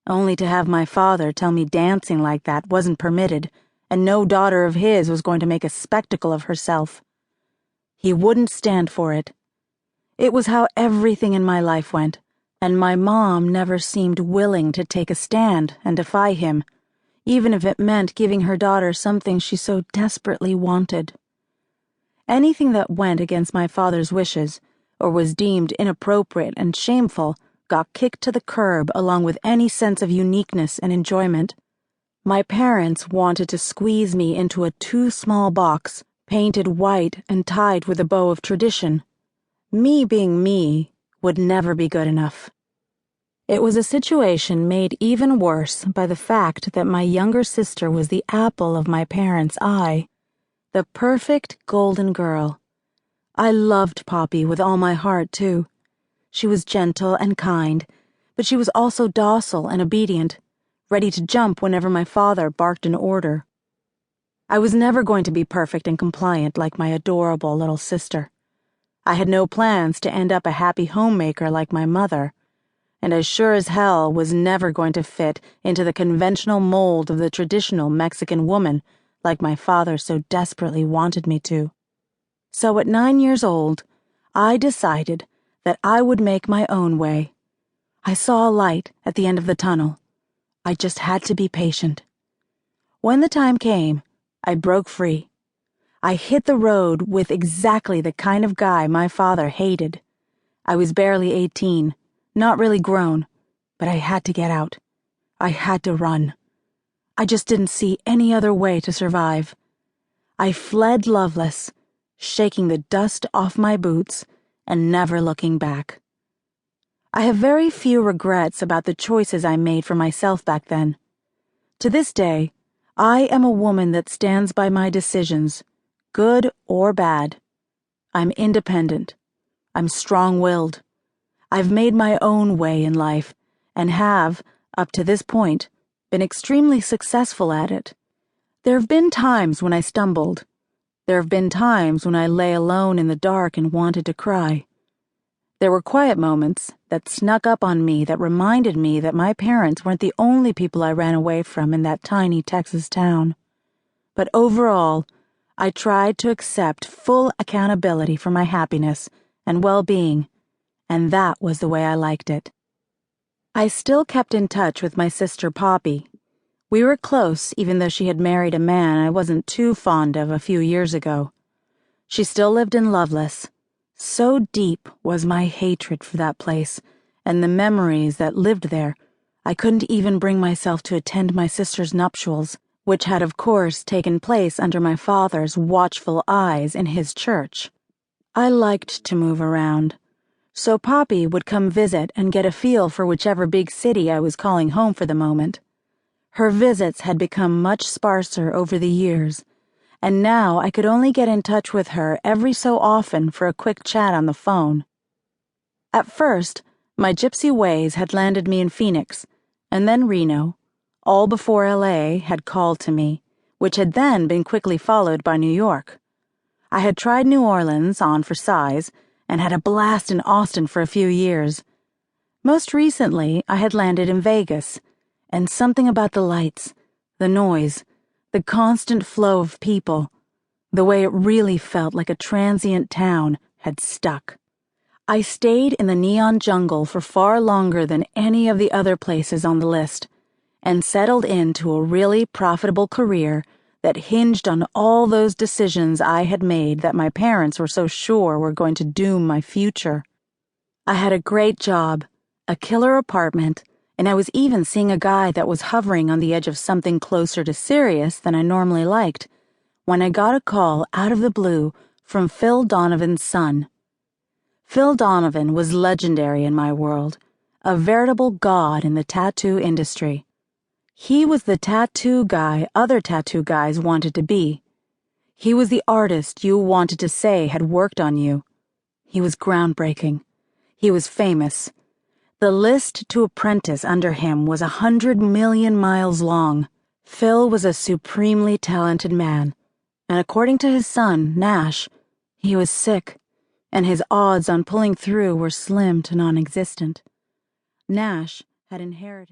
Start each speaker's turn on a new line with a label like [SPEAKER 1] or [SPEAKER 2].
[SPEAKER 1] only to have my father tell me dancing like that wasn't permitted, and no daughter of his was going to make a spectacle of herself. He wouldn't stand for it. It was how everything in my life went, and my mom never seemed willing to take a stand and defy him, even if it meant giving her daughter something she so desperately wanted. Anything that went against my father's wishes, or was deemed inappropriate and shameful, got kicked to the curb along with any sense of uniqueness and enjoyment. My parents wanted to squeeze me into a too small box, painted white and tied with a bow of tradition. Me being me would never be good enough. It was a situation made even worse by the fact that my younger sister was the apple of my parents' eye, the perfect golden girl. I loved Poppy with all my heart, too. She was gentle and kind, but she was also docile and obedient, ready to jump whenever my father barked an order. I was never going to be perfect and compliant like my adorable little sister. I had no plans to end up a happy homemaker like my mother, and I sure as hell was never going to fit into the conventional mold of the traditional Mexican woman like my father so desperately wanted me to. So at 9 years old, I decided that I would make my own way. I saw a light at the end of the tunnel. I just had to be patient. When the time came, I broke free. I hit the road with exactly the kind of guy my father hated. I was barely 18, not really grown, but I had to get out. I had to run. I just didn't see any other way to survive. I fled loveless, shaking the dust off my boots and never looking back. I have very few regrets about the choices I made for myself back then. To this day, I am a woman that stands by my decisions, good or bad. I'm independent. I'm strong-willed. I've made my own way in life and have, up to this point, been extremely successful at it. There have been times when I stumbled. There have been times when I lay alone in the dark and wanted to cry. There were quiet moments that snuck up on me that reminded me that my parents weren't the only people I ran away from in that tiny Texas town. But overall, I tried to accept full accountability for my happiness and well-being, and that was the way I liked it. I still kept in touch with my sister Poppy. We were close even though she had married a man I wasn't too fond of a few years ago. She still lived in Loveless. So deep was my hatred for that place, and the memories that lived there, I couldn't even bring myself to attend my sister's nuptials, which had of course taken place under my father's watchful eyes in his church. I liked to move around, so Poppy would come visit and get a feel for whichever big city I was calling home for the moment. Her visits had become much sparser over the years, and now I could only get in touch with her every so often for a quick chat on the phone. At first, my gypsy ways had landed me in Phoenix, and then Reno, all before LA had called to me, which had then been quickly followed by New York. I had tried New Orleans on for size, and had a blast in Austin for a few years. Most recently, I had landed in Vegas, and something about the lights, the noise, the constant flow of people, the way it really felt like a transient town, had stuck. I stayed in the neon jungle for far longer than any of the other places on the list, and settled into a really profitable career that hinged on all those decisions I had made that my parents were so sure were going to doom my future. I had a great job, a killer apartment, and I was even seeing a guy that was hovering on the edge of something closer to serious than I normally liked, when I got a call out of the blue from Phil Donovan's son. Phil Donovan was legendary in my world, a veritable god in the tattoo industry. He was the tattoo guy other tattoo guys wanted to be. He was the artist you wanted to say had worked on you. He was groundbreaking. He was famous. The list to apprentice under him was 100 million miles long. Phil was a supremely talented man, and according to his son, Nash, he was sick, and his odds on pulling through were slim to non-existent. Nash had inherited